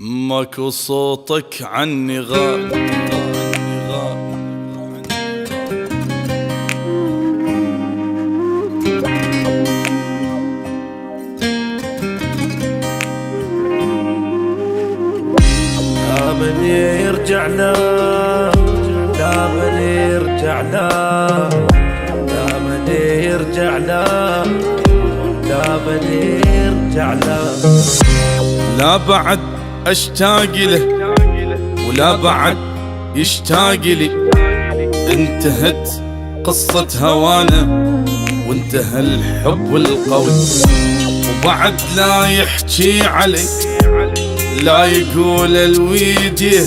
ماكو صوتك عني غاب. لا من يرجع لا، لا من يرجع لا، لا من يرجع لا، لا من يرجع لا. لا بعد اشتاق له ولا بعد يشتاق لي، انتهت قصة هوانا وانتهى الحب القوي، وبعد لا يحكي علي لا يقول الويديه،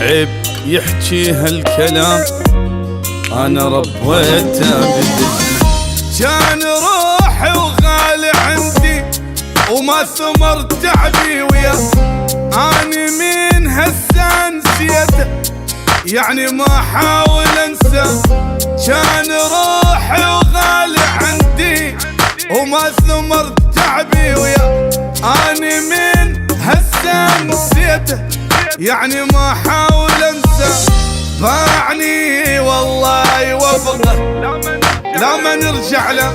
عيب يحكي هالكلام انا ربيته بدي. كان روحي وغالي عندي وما ثمر تعبي وياه، اني من هسه نسيته يعني ما حاول انسى. كان روحي وغالي عندي وما ثمر تعبي وياه، اني من هسه نسيته يعني ما حاول انسى. باعني والله وفقه لا ما نرجع له.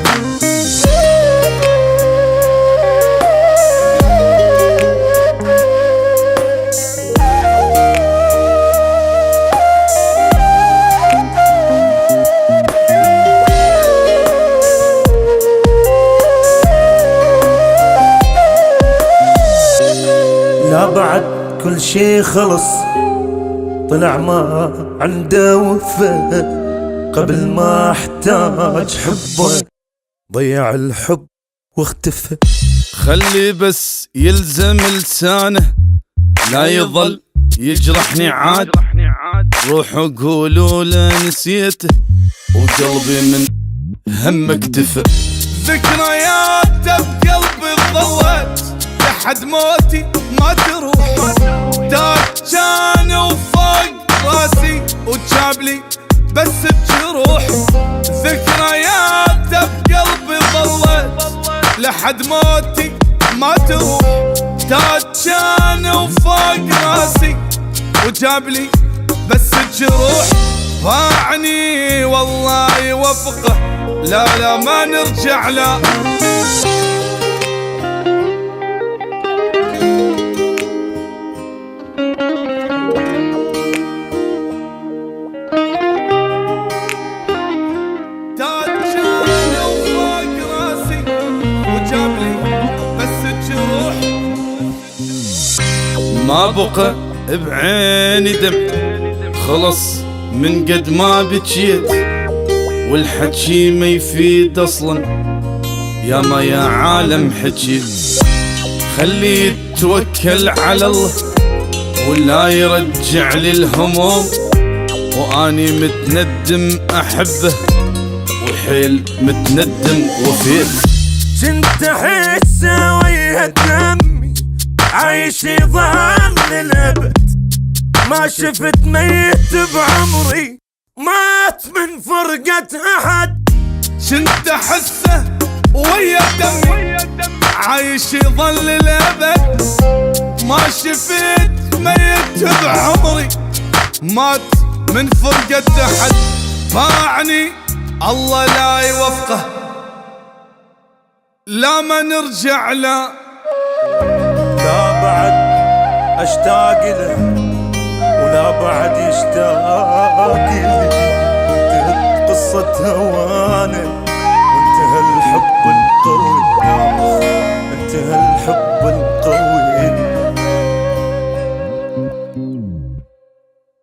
لا بعد كل شي خلص، طلع ما عنده وفاء، قبل ما احتاج حبه ضيع الحب واختفى. خلي بس يلزم لسانه لا يظل يجرحني عاد، روحوا قولوا له نسيته وقلبي من هم اكتفى. ذكرياته بقلبي ظلت لحد موتي ما تروح، داك كان وفوق راسي وجابلي بس بجروح. ذكرياته بقلبي ظلت لحد موتي ما تروح، داك كان وفوق راسي وجابلي بس بجروح. باعني والله وفقه لا لا ما نرجع له. ما بقى بعيني دم خلص من قد ما بكيت، والحكي ما يفيد اصلا يا ما يا عالم حكيت. خليه يتوكل على الله ولا يرجع لي الهموم، واني متندم احبه وحيل متندم وفيت. كنت احس ويا دمي عايش يظن الابد، ما شفت ميت بعمري مات من فرقة احد. كنت احسه ويا دمي عايش يظل الابد، ما شفت ميت بعمري مات من فرقة احد. باعني الله لا يوفقه لا ما نرجع له. لا بعد اشتاق له ولا بعد يشتاق لي، انتهت قصة هوانا وانتهى الحب القوي، انتهى الحب القوي.